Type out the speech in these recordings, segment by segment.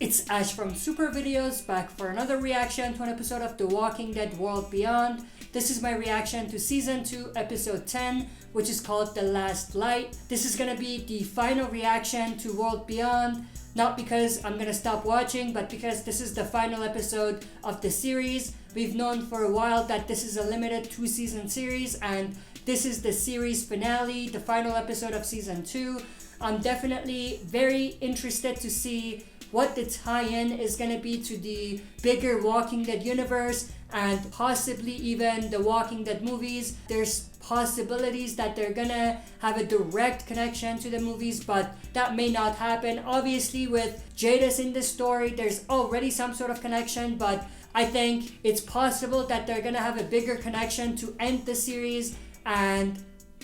It's Ash from Super Videos, back for another reaction to an episode of The Walking Dead World Beyond. This is my reaction to Season 2, Episode 10, which is called The Last Light. This is gonna be the final reaction to World Beyond, not because I'm gonna stop watching, but because this is the final episode of the series. We've known for a while that this is a limited 2-season series, and this is the series finale, the final episode of Season 2. I'm definitely very interested to see what the tie-in is going to be to the bigger Walking Dead universe and possibly even the Walking Dead movies. There's possibilities that they're going to have a direct connection to the movies, but that may not happen. Obviously, with Jadis in the story, there's already some sort of connection, but I think it's possible that they're going to have a bigger connection to end the series, and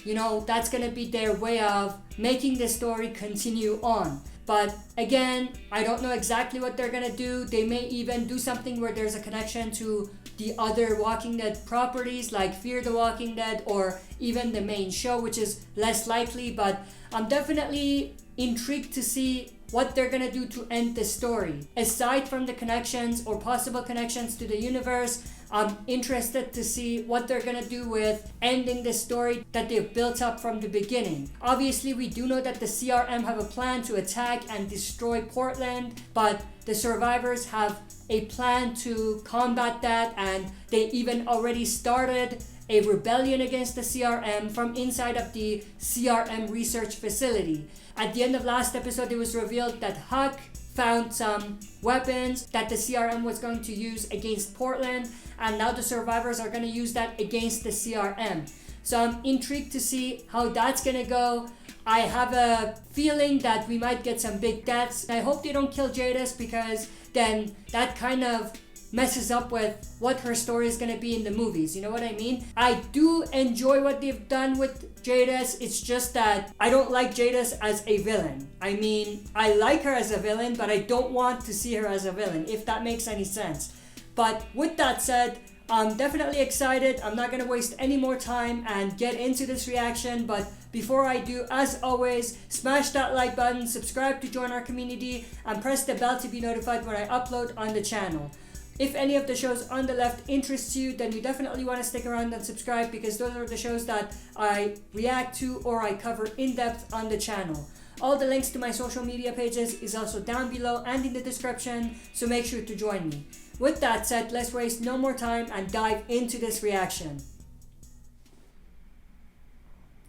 you know, that's going to be their way of making the story continue on. But again, I don't know exactly what they're going to do. They may even do something where there's a connection to the other Walking Dead properties like Fear the Walking Dead or even the main show, which is less likely. But I'm definitely intrigued to see what they're going to do to end the story. Aside from the connections or possible connections to the universe, I'm interested to see what they're gonna do with ending the story that they've built up from the beginning. Obviously, we do know that the CRM have a plan to attack and destroy Portland, but the survivors have a plan to combat that, and they even already started a rebellion against the CRM from inside of the CRM research facility. At the end of last episode, it was revealed that Huck found some weapons that the CRM was going to use against Portland, and now the survivors are going to use that against the CRM. So I'm intrigued to see how that's going to go. I have a feeling that we might get some big deaths. I hope they don't kill Jadis, because then that kind of messes up with what her story is going to be in the movies. You know what I mean? I do enjoy what they've done with Jadis. It's just that I don't like Jadis as a villain. I mean, I like her as a villain, but I don't want to see her as a villain, if that makes any sense. But with that said, I'm definitely excited. I'm not going to waste any more time and get into this reaction. But before I do, as always, smash that like button, subscribe to join our community, and press the bell to be notified when I upload on the channel. If any of the shows on the left interests you, then you definitely want to stick around and subscribe, because those are the shows that I react to or I cover in depth on the channel. All the links to my social media pages is also down below and in the description, so make sure to join me. With that said, let's waste no more time and dive into this reaction.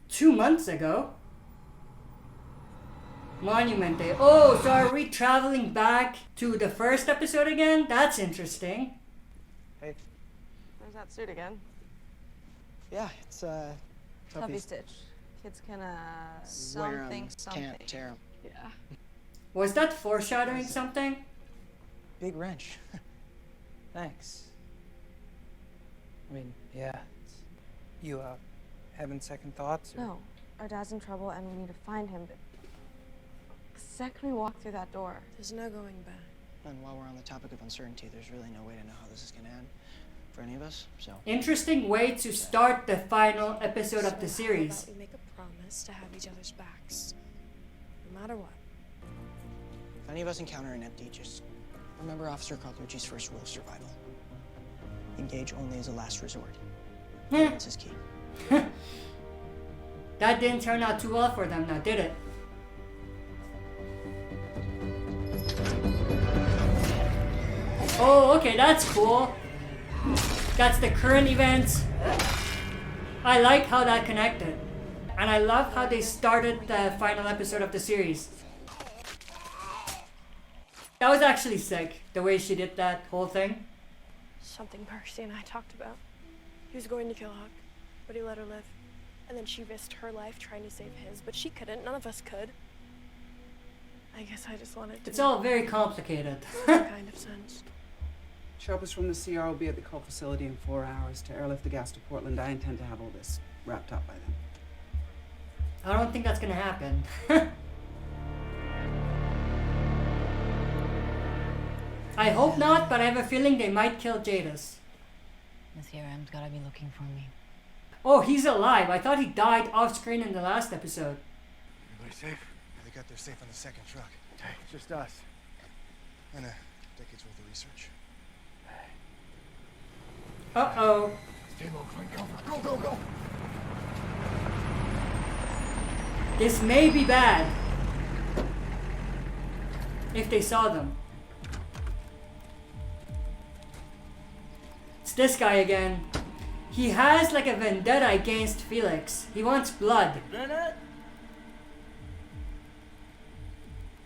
2 months ago? Monument Day. Oh, so are we traveling back to the first episode again? That's interesting. Hey. Where's that suit again? Yeah, it's Tuffy Stitch. Kids can something. Can't tear 'em. Yeah. Was that foreshadowing something? Big wrench. Thanks. I mean, yeah. You having second thoughts? Or? No, our dad's in trouble and we need to find him. But the second we walk through that door, there's no going back. And while we're on the topic of uncertainty, there's really no way to know how this is gonna end for any of us. So interesting way to start the final episode of the series. How about we make a promise to have each other's backs, no matter what. if any of us encounter an empty, just remember Officer Carlucci's first rule of survival. Engage only as a last resort. That's his key. That didn't turn out too well for them now, did it? Oh, okay, that's cool. That's the current events. I like how that connected. And I love how they started the final episode of the series. That was actually sick, the way she did that whole thing. Something Percy and I talked about. He was going to kill Huck, but he let her live. And then she risked her life trying to save his, but she couldn't. None of us could. I guess I just wanted to. It's all very complicated. kind of sense. Sharpest from the CR will be at the coal facility in 4 hours to airlift the gas to Portland. I intend to have all this wrapped up by then. I don't think that's gonna happen. I hope not, but I have a feeling they might kill Jadis. The CRM's gotta be looking for me. Oh, he's alive. I thought he died off screen in the last episode. Everybody safe? They got there safe on the second truck. Hey, just us. And a decade's worth of research. Uh-oh. Stay low, find cover. Go, go, go! This may be bad. If they saw them. It's this guy again. He has like a vendetta against Felix. He wants blood. Bennett?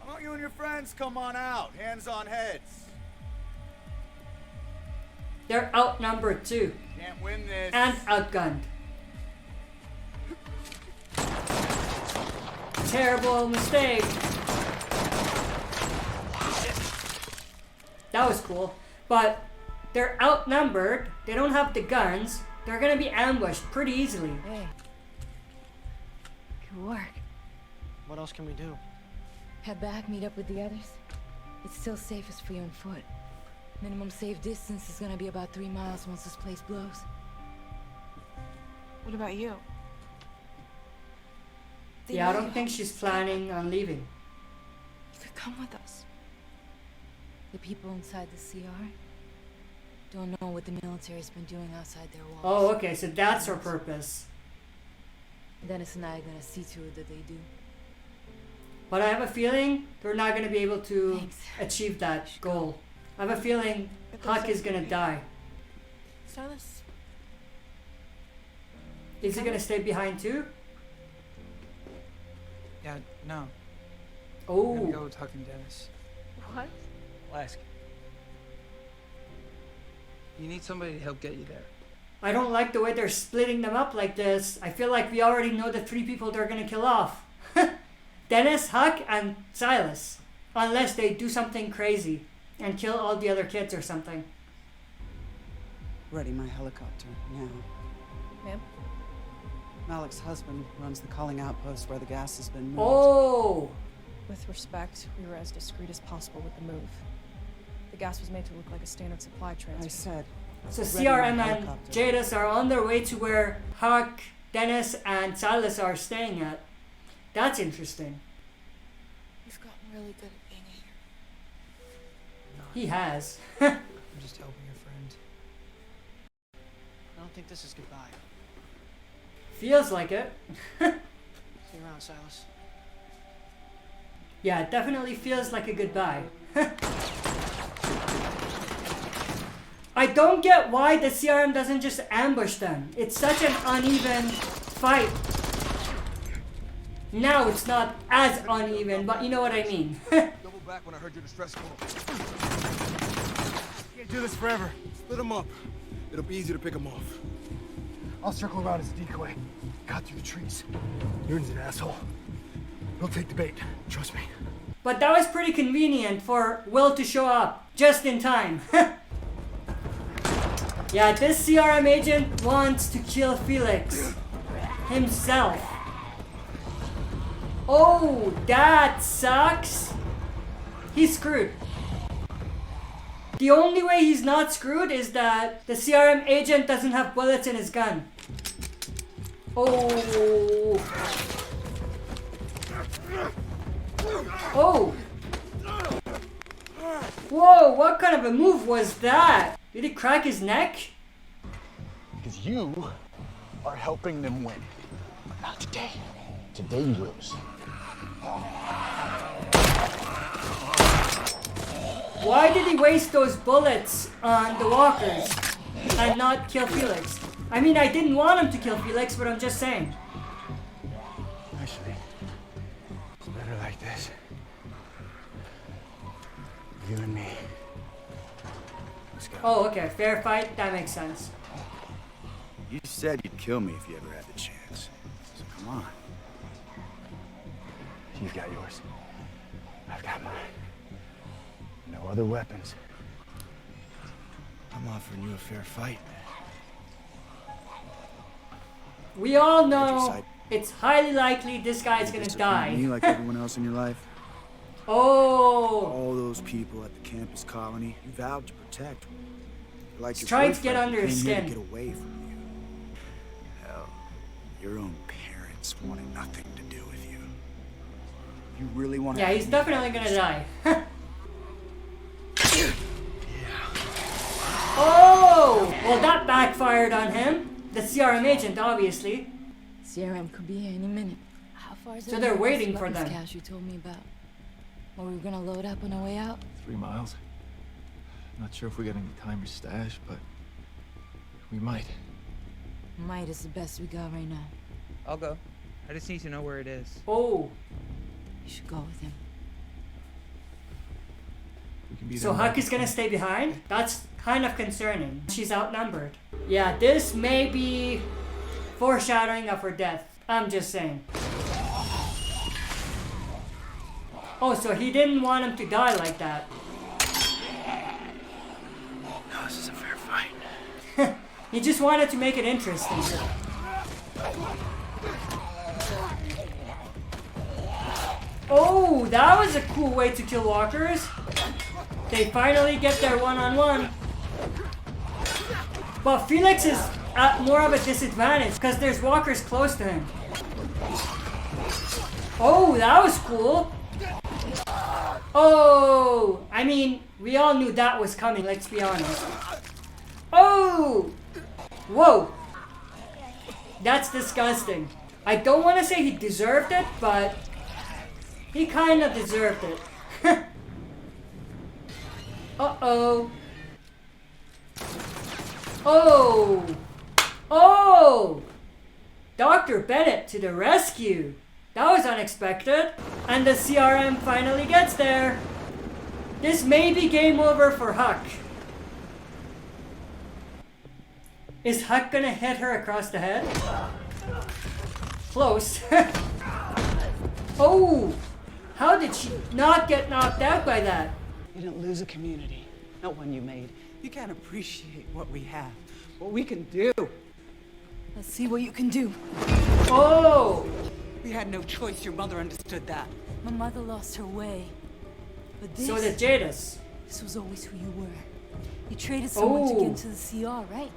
Why don't you and your friends come on out? Hands on heads. They're outnumbered too. Can't win this. And outgunned. Terrible mistake. That was cool. But they're outnumbered. They don't have the guns. They're gonna be ambushed pretty easily. Hey. Good work. What else can we do? Head back, meet up with the others. It's still safest for you on foot. Minimum safe distance is gonna be about 3 miles once this place blows. What about you? Yeah, I don't think she's planning on leaving. You could come with us. The people inside the CR don't know what the military's been doing outside their walls. Oh, okay, so that's her purpose. Dennis and I are gonna see to it that they do. But I have a feeling they're not gonna be able to Thanks. achieve that goal. I have a feeling Huck is gonna die. Silas, Is he gonna stay behind too? Yeah, no. I'm Oh, gonna go with Huck and Dennis. what? I'll ask. You need somebody to help get you there. I don't like the way they're splitting them up like this. I feel like we already know the 3 people they're gonna kill off. Dennis, Huck, and Silas. Unless they do something crazy and kill all the other kids or something. Ready my helicopter now. Ma'am? Malik's husband runs the calling outpost where the gas has been moved. Oh, With respect, we were as discreet as possible with the move. The gas was made to look like a standard supply I transfer. said, so Ready CRM my and helicopter. Jadis are on their way to where Huck, Dennis, and Silas are staying at. That's interesting. You've gotten really good at being a hero. He has. I'm just helping a friend. I don't think this is goodbye. Feels like it. See you around, Silas. Yeah, it definitely feels like a goodbye. I don't get why the CRM doesn't just ambush them. It's such an uneven fight. Now it's not as uneven, but you know what I mean. Double back when I heard your distress call. Can't do this forever. Split them up. It'll be easy to pick them off. I'll circle around as a decoy. Cut through the trees. Yurn's an asshole. He'll take the bait. Trust me. But that was pretty convenient for Will to show up just in time. Yeah, this CRM agent wants to kill Felix himself. Oh, that sucks. He's screwed. The only way he's not screwed is that the CRM agent doesn't have bullets in his gun. Oh. Oh. Whoa, what kind of a move was that? Did he crack his neck? Because you are helping them win. But not today. Today you lose. Why did he waste those bullets on the walkers and not kill Felix? I mean, I didn't want him to kill Felix, but I'm just saying. Actually, it's better like this. You and me. Let's go. Oh, okay, fair fight, that makes sense. You said you'd kill me if you ever had the chance. So come on. You've got yours. I've got mine. No other weapons. I'm offering you a fair fight. We all know it's highly likely this guy's gonna die. Me like everyone else in your life. Oh, All those people at the campus colony you vowed to protect. Like he's your trying to get boyfriend under who his came here skin. to get away from you. Hell, your own parents wanted nothing to do with you. You really want to? Yeah, he's definitely gonna die. Oh! Well, that backfired on him. The CRM agent, obviously. CRM could be here any minute. How far is it? So they're waiting for them. Cash you told me about. What we were gonna load up on our way out? 3 miles. Not sure if we got any time to stash, but we might. Might is the best we got right now. I'll go. I just need to know where it is. Oh. You should go with him. We can be So there Huck is gonna stay behind? That's kind of concerning. She's outnumbered. Yeah, this may be foreshadowing of her death. I'm just saying. Oh, so he didn't want him to die like that. No, this is a fair fight. He just wanted to make it interesting. Oh, that was a cool way to kill walkers. They finally get their one-on-one. But Felix is at more of a disadvantage because there's walkers close to him. Oh, that was cool. Oh, I mean, we all knew that was coming, let's be honest. Oh! Whoa! That's disgusting. I don't want to say he deserved it, but he kind of deserved it. Uh-oh. Oh! Oh! Dr. Bennett to the rescue. That was unexpected. And the CRM finally gets there. This may be game over for Huck. Is Huck gonna hit her across the head? Close. Oh! How did she not get knocked out by that? You didn't lose a community, not one you made. You can't appreciate what we have, what we can do. Let's see what you can do. Oh! We had no choice. Your mother understood that. My mother lost her way. But this... So did Jadis. This was always who you were. You traded someone to get into the CR, right?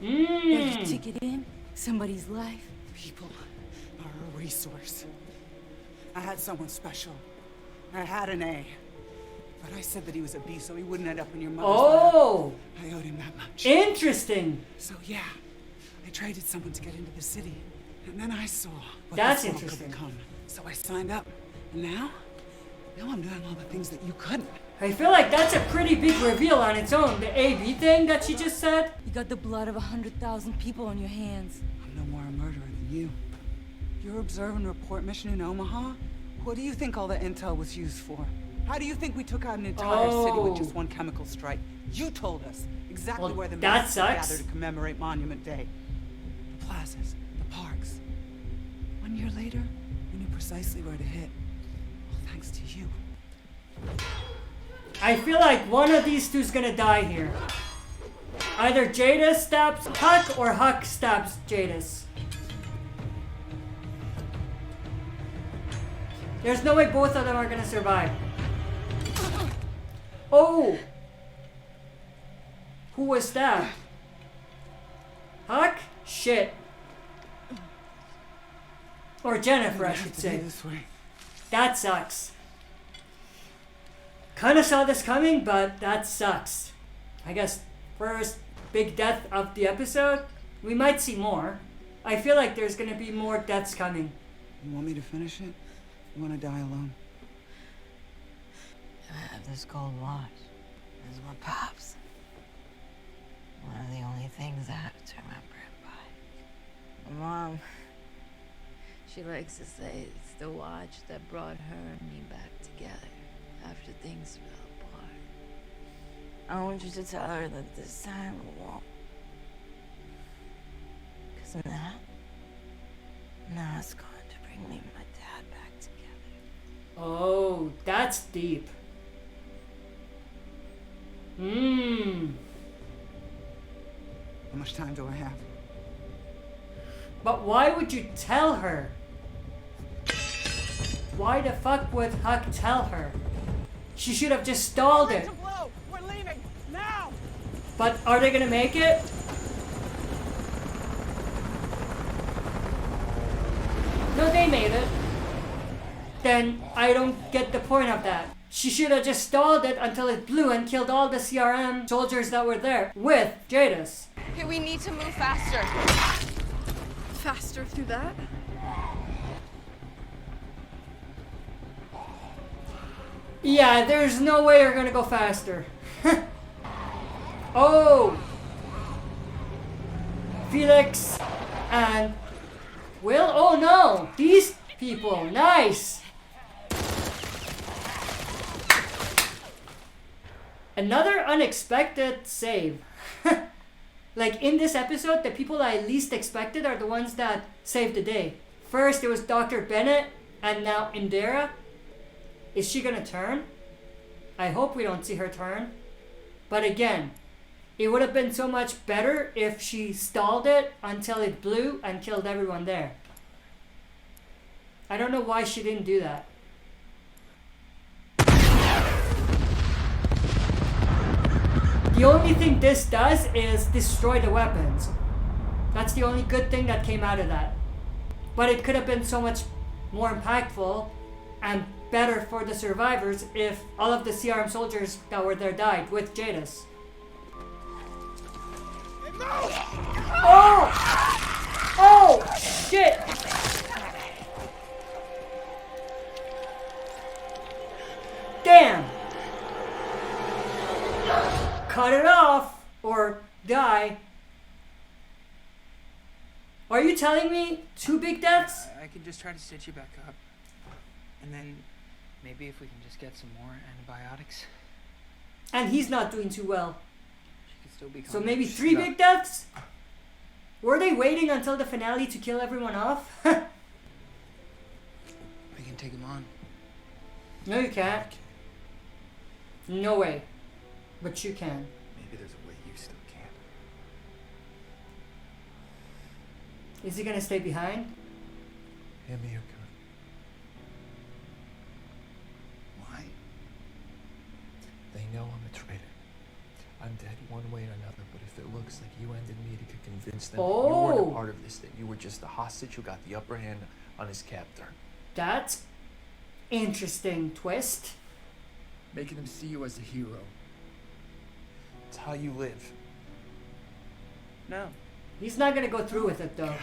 Every ticket in, somebody's life. People are a resource. I had someone special. I had an A. But I said that he was a B so he wouldn't end up in your mother's Oh! lap. I owed him that much. Interesting. So yeah, I traded someone to get into the city. And then I saw what That's this world could interesting. become. So I signed up. And now I'm doing all the things that you couldn't. I feel like that's a pretty big reveal on its own. The AB thing that she just said. You got the blood of 100,000 people on your hands. I'm no more a murderer than you. Your observe and report mission in Omaha? What do you think all the intel was used for? How do you think we took out an entire city with just one chemical strike? You told us exactly where the masses gather to commemorate Monument Day. The plazas, the parks. 1 year later, we knew precisely where to hit. All thanks to you. I feel like one of these two's gonna die here. Either Jadis stabs Huck or Huck stabs Jadis. There's no way both of them are gonna survive. Oh! Who was stabbed? Huck? Shit. Or Jennifer, I should say. That sucks. Kinda saw this coming, but that sucks. I guess first big death of the episode. We might see more. I feel like there's gonna be more deaths coming. You want me to finish it? You want to die alone? I have this gold watch. It's my Pops. One of the only things I have to remember him by. My mom, she likes to say it's the watch that brought her and me back together after things fell apart. I want you to tell her that this time it won't. Because now it's going to bring me and my dad back together. Oh, that's deep. How much time do I have? But why would you tell her? Why the fuck would Huck tell her? She should have just stalled it. We're leaving now. But are they gonna make it? No, they made it. Then I don't get the point of that. she should have just stalled it until it blew and killed all the CRM soldiers that were there with Jadis. Okay, we need to move faster. Faster through that? Yeah, there's no way you're gonna go faster. Oh! Felix and Will? Oh no! These people, nice! Another unexpected save. Like in this episode, the people I least expected are the ones that saved the day. First, it was Dr. Bennett, and now Indira. Is she gonna turn? I hope we don't see her turn. But again, it would have been so much better if she stalled it until it blew and killed everyone there. I don't know why she didn't do that. The only thing this does is destroy the weapons. That's the only good thing that came out of that. But it could have been so much more impactful and better for the survivors if all of the CRM soldiers that were there died with Jadis. Oh! Oh! Shit! Damn! Cut it off or die. Are you telling me 2 big deaths? I could just try to stitch you back up. And then maybe if we can just get some more antibiotics. And he's not doing too well. She could still be So maybe 3 big deaths? Were they waiting until the finale to kill everyone off? We can take him on. No, you can't. No way. But you can. Maybe there's a way you still can't. Is he gonna stay behind? Hand me your gun. Why? They know I'm a traitor. I'm dead one way or another, but if it looks like you ended me, it could convince them that you weren't Oh. a part of this, that you were just a hostage who got the upper hand on his captor. That's interesting twist. Making them see you as a hero. It's how you live. No. He's not gonna go through with it though.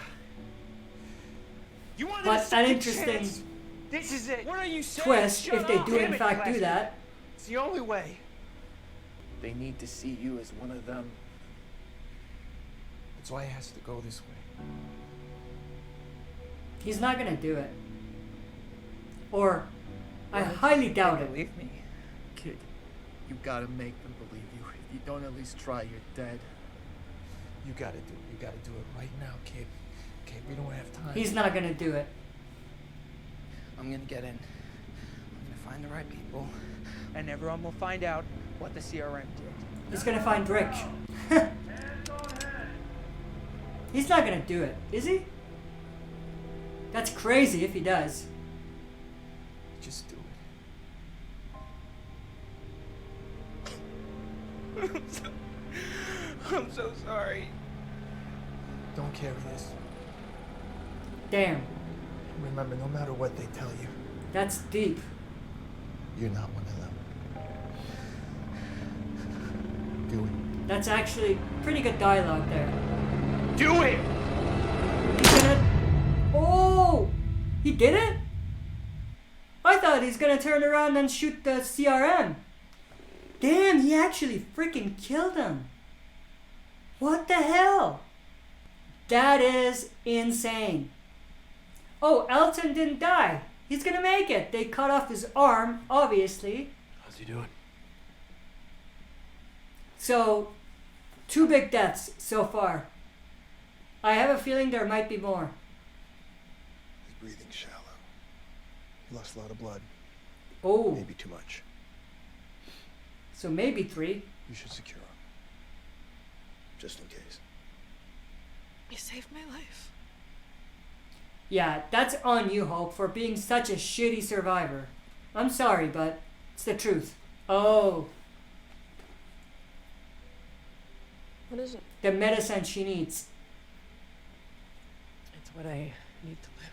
You wanted But an interesting This is it. What are you saying? twist if they do in fact do that. It's the only way. They need to see you as one of them. That's why it has to go this way. He's not gonna do it. Or I highly doubt it. Believe me. Kid, you gotta make them believe you. If you don't at least try, you're dead. You gotta do it. You gotta do it right now, kid. Okay, we don't have time. He's not gonna do it. I'm gonna get in. I'm gonna find the right people. And everyone will find out what the CRM did. He's gonna find Rick. He's not gonna do it, is he? That's crazy if he does. Just do it. I'm so sorry. Don't carry this. Damn, Remember, no matter what they tell you, that's deep. you're not one of them. Do it. That's actually pretty good dialogue there. Do it! He's gonna... Oh! He did it? I thought he's gonna turn around and shoot the CRM. Damn, he actually freaking killed him. What the hell? That is insane. Oh, Elton didn't die. He's gonna make it. They cut off his arm, obviously. How's he doing? So, 2 big deaths so far. I have a feeling there might be more. He's breathing shallow. He lost a lot of blood. Oh, Maybe too much. so maybe 3. You should secure him. Just in case. You saved my life. Yeah, that's on you, Hope, for being such a shitty survivor. I'm sorry, but it's the truth. Oh, What is it? the medicine she needs. It's what I need to live.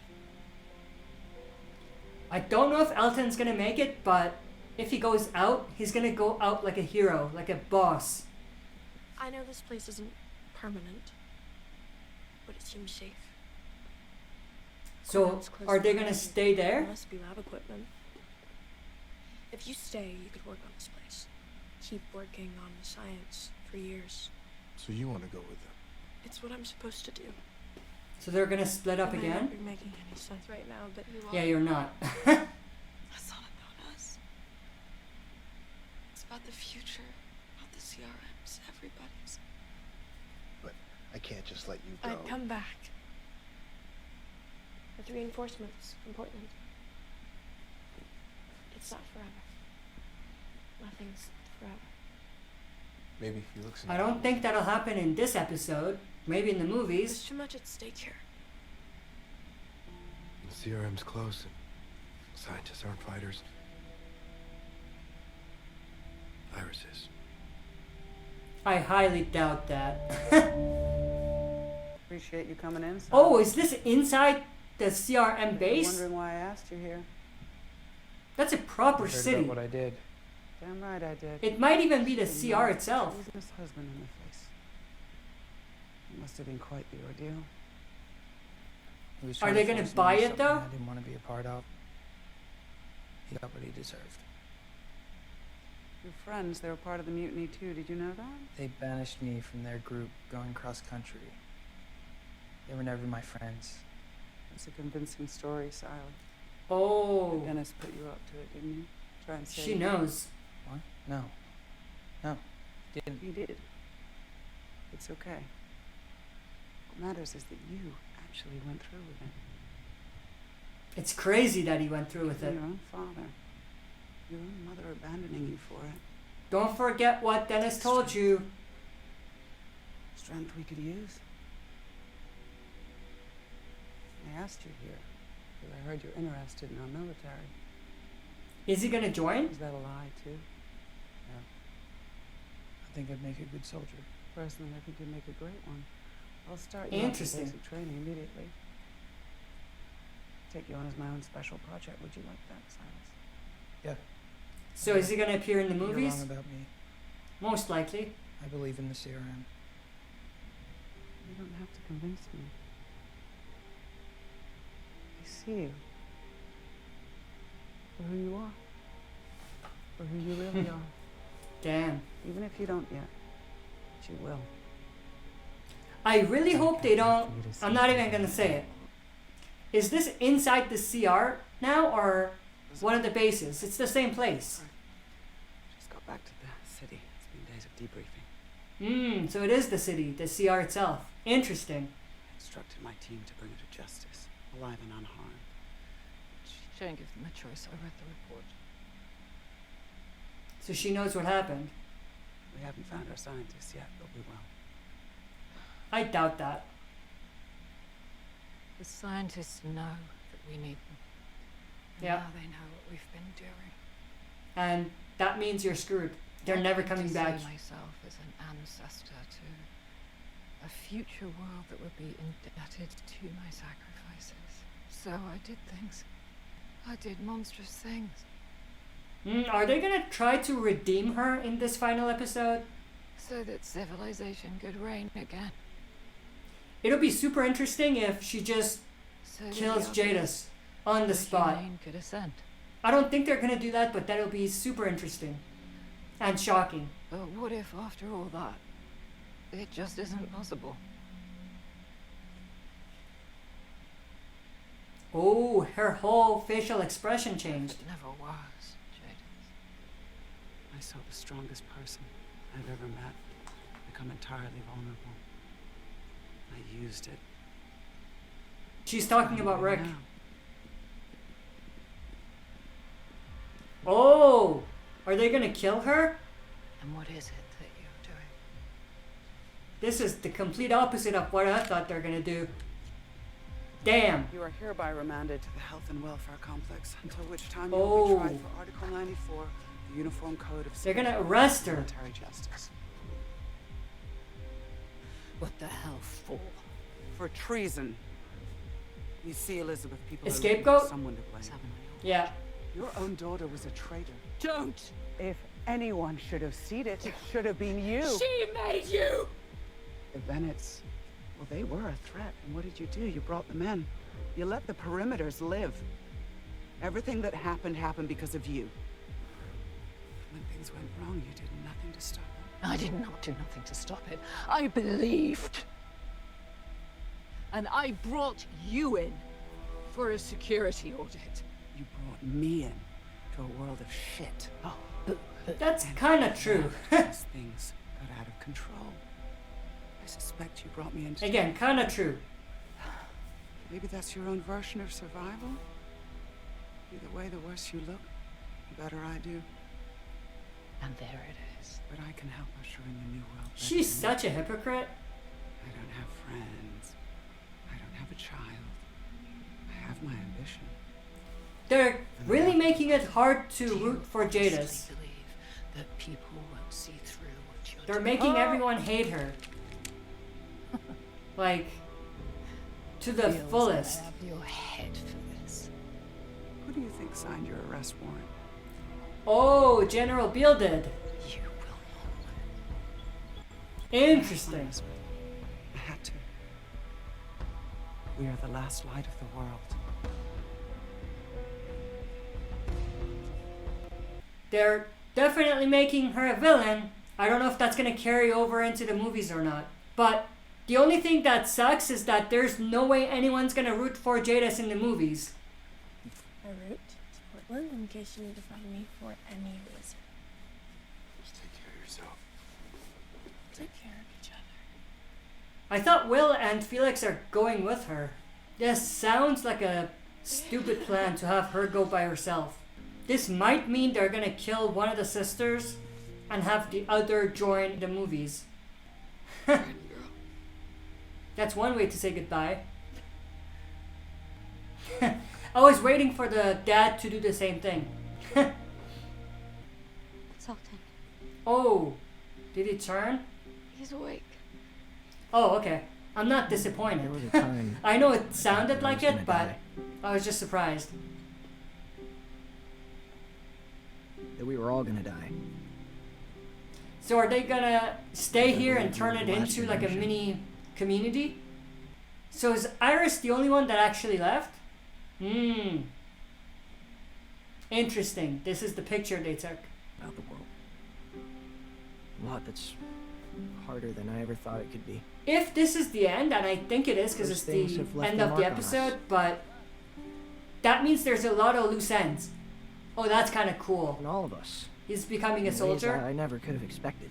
I don't know if Elton's gonna make it, but if he goes out, he's gonna go out like a hero, like a boss. I know this place isn't permanent, but it seems safe. So, are they gonna stay There there? must be lab equipment. If you stay, you could work on this place. Keep working on the science for years. So you want to go with them? It's what I'm supposed to do. So they're gonna split up It might again? not be making any sense right now, but you all. Yeah, you're not. That's not about us. It's about the future, about the CRMs, everybody's. But I can't just let you go. I'd come back. With reinforcements from Portland. It's not forever. Nothing's forever. Maybe Felix. I don't think that'll happen in this episode. Maybe in the There's movies. too much at stake here. The CRM's close, and scientists aren't fighters. Iris is. I highly doubt that. Appreciate you coming in. Oh, is this inside the CRM base? Wondering why I asked you here. That's a proper Heard city. about what I did. Damn right I did. It might even be the CR itself. Losing his husband in the face. It must have been quite the ordeal. He was Are trying they to gonna force me buy into it, something though? I didn't want to be a part of. He got what he deserved. Your friends, they were part of the mutiny too. Did you know that? They banished me from their group going cross country. They were never my friends. That's a convincing story, Sally. Oh, Dennis put you up to it, didn't he? Try and save she you. knows. What? No. No. Didn't. He did. It's okay. What matters is that you actually went through with it. It's crazy that he went through with it. Your own father. Your own mother abandoning you for it. Don't forget what Dennis told you. Strength we could use. I asked you here because I heard you're interested in our military. Is he gonna join? Is that a lie too? I think I'd make a good soldier. Personally, I think you'd make a great one. I'll start you off with Interesting. basic training immediately. Take you on as my own special project. Would you like that, Silas? Yeah. So is he gonna appear in the You're movies? wrong about me. Most likely. I believe in the CRM. You don't have to convince me. I see you. For who you are. For who you really are. Damn. Even if you don't yet. But you will. I really hope they don't. I'm not even gonna say it. Is this inside the CR now or one of the bases? It's the same place. Just got back to the city. It's been days of debriefing. So it is the city, the CR itself. Interesting. I instructed my team to bring her to justice, alive and unharmed. She didn't give them a choice. I read the report. So she knows what happened. We haven't found our scientists yet, but we will. I doubt that. The scientists know that we need them. And Yeah. now they know what we've been doing. And that means you're screwed. They're never coming to back. see myself as an ancestor to a future world that would be indebted to my sacrifices. So I did things. I did monstrous things. Are they gonna try to redeem her in this final episode? So that civilization could reign again. It'll be super interesting if she just So that kills the Jadis on the spot. humane could ascend. I don't think they're gonna do that, but that'll be super interesting. And shocking. But what if, after all that, it just isn't possible? Oh, her whole facial expression changed. It never was, Jadis. I saw the strongest person I've ever met become entirely vulnerable. I used it. She's talking about Right Rick. now. Oh, are they gonna kill her? And what is it that you're doing? This is the complete opposite of what I thought they're gonna do. Damn. You are hereby remanded to the Health and Welfare Complex, until which time you will Oh. be tried for Article 94, the Uniform Code of They're gonna Civil arrest her. Military Justice. What the hell for? For treason. You see, Elizabeth, people A are looking for scapegoat? someone to blame. Yeah. Your own daughter was a traitor. Don't! If anyone should have seen it, it should have been you. She made you! The Bennetts, well, they were a threat. And what did you do? You brought them in. You let the perimeters live. Everything that happened happened because of you. When things went wrong, you did nothing to stop it. I did not do nothing to stop it. I believed. And I brought you in for a security audit. You brought me in to a world of shit. Oh, That's kind of true. As things got out of control. I suspect you brought me into... Again, kind of true. Maybe that's your own version of survival? Either way, the worse you look, the better I do. And there it is. But I can help usher in the new world. She's such a hypocrite. I don't have friends. I don't have a child. I have my ambition. They're really making it hard to root for Jadis. That people won't see through what you're They're doing. making everyone hate her. Like, to the Feels fullest. I have your head for this. Who do you think signed your arrest warrant? Oh, General Beale did. You will not. Interesting. I had to. We are the last light of the world. They're definitely making her a villain. I don't know if that's going to carry over into the movies or not. But the only thing that sucks is that there's no way anyone's going to root for Jadis in the movies. I root to Portland in case you need to find me for any reason. Just take care of yourself. Take care of each other. I thought Will and Felix are going with her. This sounds like a stupid plan to have her go by herself. This might mean they're gonna kill one of the sisters and have the other join the movies. That's one way to say goodbye. I was waiting for the dad to do the same thing. Sultan, Oh, did he turn? he's awake. Oh, okay. I'm not disappointed. There was a time I know it sounded I like was gonna it, but die. I was just surprised. that we were all gonna die. So are they gonna stay I here and believe turn you're it the last into like a generation. mini community? So is Iris the only one that actually left? Interesting. This is the picture they took. About the world. A lot that's harder than I ever thought it could be. If this is the end, and I think it is because Those it's things the have left end a of the mark on us. episode, but that means there's a lot of loose ends. Oh, that's kind of cool. And all of us. He's becoming a in ways soldier. I never could have expected.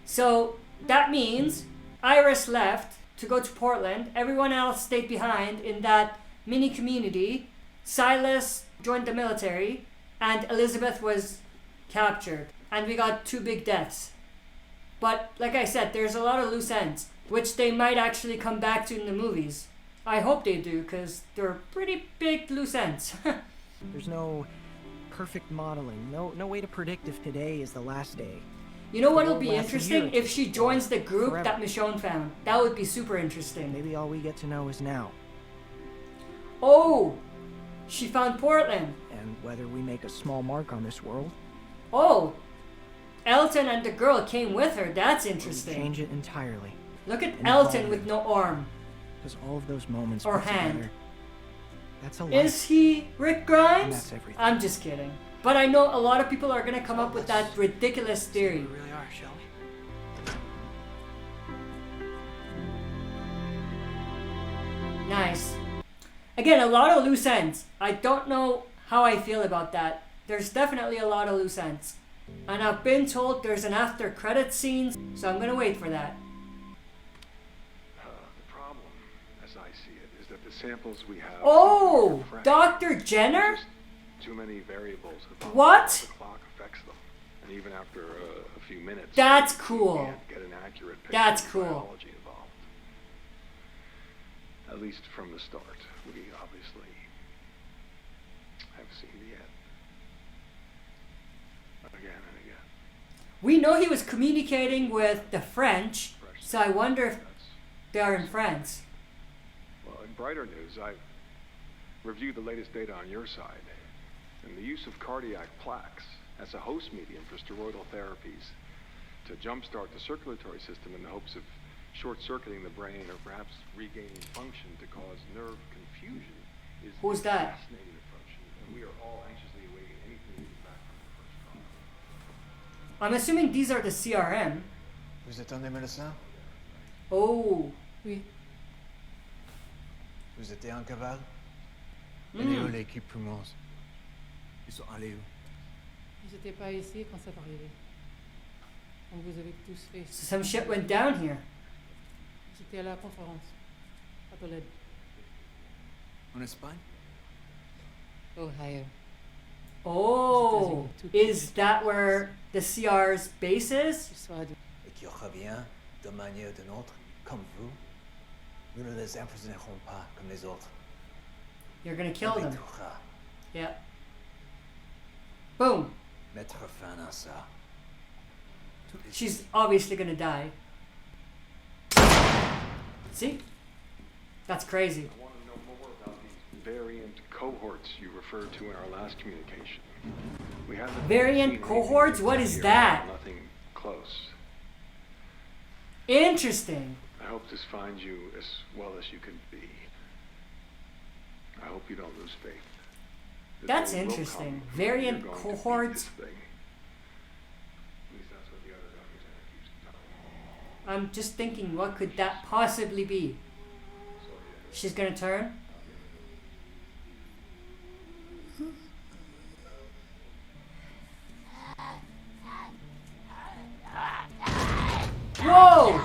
So that means Iris left to go to Portland. Everyone else stayed behind in that mini community. Silas joined the military, and Elizabeth was captured. And we got 2 big deaths. But like I said, there's a lot of loose ends, which they might actually come back to in the movies. I hope they do, because they're pretty big loose ends. There's no perfect modeling. No way to predict if today is the last day. You know The what'll world be lasts a interesting? year If she joins the group forever. that Michonne found. That would be super interesting. Maybe all we get to know is now. Oh! She found Portland. And whether we make a small mark on this world, Oh! Elton and the girl came with her. That's or we interesting. change it entirely. Look at and Elton evolve with it. no arm. Because all of those moments Or put hand. together, that's a life. Is he Rick And Grimes? that's everything. I'm just kidding. But I know a lot of people are gonna come up with that ridiculous theory. We really are, shall we? Nice. Again, a lot of loose ends. I don't know how I feel about that. There's definitely a lot of loose ends. And I've been told there's an after credit scene, so I'm gonna wait for that. The problem, as I see it, is that the samples we have Oh! are fresh. Dr. Jenner? Just too many variables about What? how the clock affects them. And even after a few minutes, That's we cool. can't get an accurate picture That's of cool. biology involved. At least from the start, we obviously have seen the end. Again and again. We know he was communicating with the French, so I wonder if they are in France. Well, in brighter news, I've reviewed the latest data on your side. and the use of cardiac plaques as a host medium for steroidal therapies to jumpstart the circulatory system in the hopes of short-circuiting the brain or perhaps regaining function to cause nerve confusion is Who's a that? fascinating approach, and we are all anxiously awaiting anything news back from the first trial. I'm assuming these are the CRM. Vous êtes un des médecins? Oh. Oui. Vous étiez en cavale? Mm. Elle est où l'équipe Primoz? Ils sont allés où? J'étais pas ici quand c'est arrivé. On vous avait tous fait. So some shit went down here. J'étais à la conférence. À Tolède. En Espagne? Ohio. Oh. Is that where the CR's base is? Et qui revient d'une manière ou d'une autre, comme vous, nous ne les emprisonnerons pas comme les autres. You're gonna kill On les them. tuera. Yeah. Boom. Mettre fin à ça. She's obviously gonna die. See? That's crazy. I want to know more about these variant cohorts you referred to in our last communication. We haven't Variant seen cohorts? anything What is here, that? Nothing close. Interesting. I hope this finds you as well as you can be. I hope you don't lose faith. The That's day will interesting. come Variant when you're going to beat cohorts. this thing. At least that's what the other doctors keeps telling me. I'm just thinking, what could that possibly be? She's gonna turn. Whoa!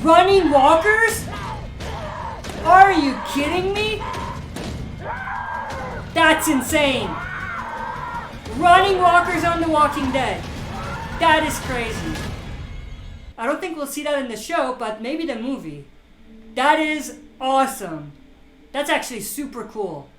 Running walkers? Are you kidding me? That's insane. Running walkers on The Walking Dead. That is crazy. I don't think we'll see that in the show, but maybe the movie. That is awesome. That's actually super cool.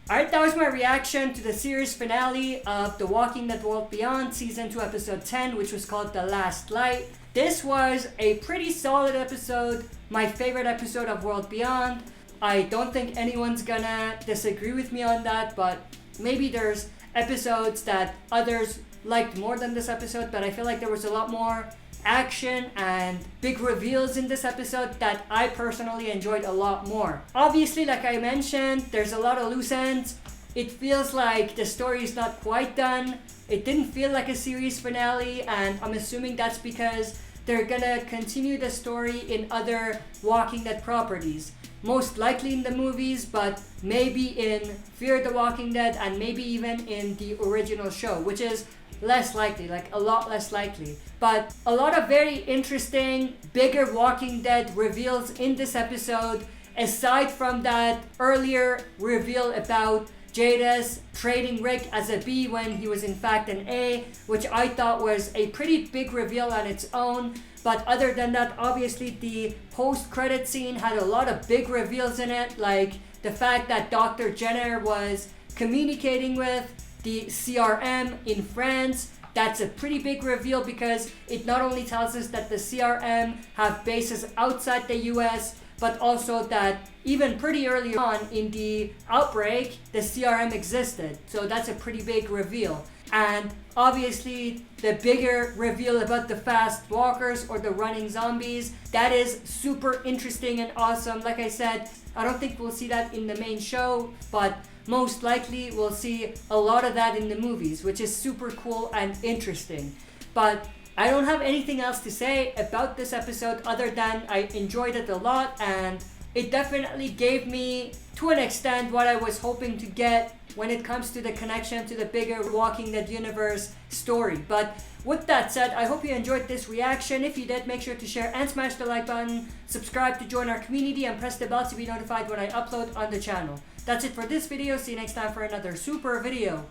Alright, that was my reaction to the series finale of The Walking Dead World Beyond Season 2 Episode 10, which was called The Last Light. This was a pretty solid episode, my favorite episode of World Beyond. I don't think anyone's gonna disagree with me on that, but maybe there's episodes that others liked more than this episode, but I feel like there was a lot more action and big reveals in this episode that I personally enjoyed a lot more. Obviously, like I mentioned, there's a lot of loose ends. It feels like the story is not quite done. It didn't feel like a series finale, and I'm assuming that's because they're gonna continue the story in other Walking Dead properties. Most likely in the movies, but maybe in Fear the Walking Dead and maybe even in the original show, which is less likely, like a lot less likely. But a lot of very interesting, bigger Walking Dead reveals in this episode, aside from that earlier reveal about Jadis trading Rick as a B when he was in fact an A, which I thought was a pretty big reveal on its own. But other than that, obviously the post-credit scene had a lot of big reveals in it, like the fact that Dr. Jenner was communicating with the CRM in France. That's a pretty big reveal because it not only tells us that the CRM have bases outside the US, but also that even pretty early on in the outbreak, the CRM existed. So that's a pretty big reveal. And obviously the bigger reveal about the fast walkers or the running zombies, that is super interesting and awesome. Like I said, I don't think we'll see that in the main show, but most likely we'll see a lot of that in the movies, which is super cool and interesting. But I don't have anything else to say about this episode other than I enjoyed it a lot, and it definitely gave me, to an extent, what I was hoping to get when it comes to the connection to the bigger Walking Dead universe story. But with that said, I hope you enjoyed this reaction. If you did, make sure to share and smash the like button, subscribe to join our community, and press the bell to be notified when I upload on the channel. That's it for this video. See you next time for another super video.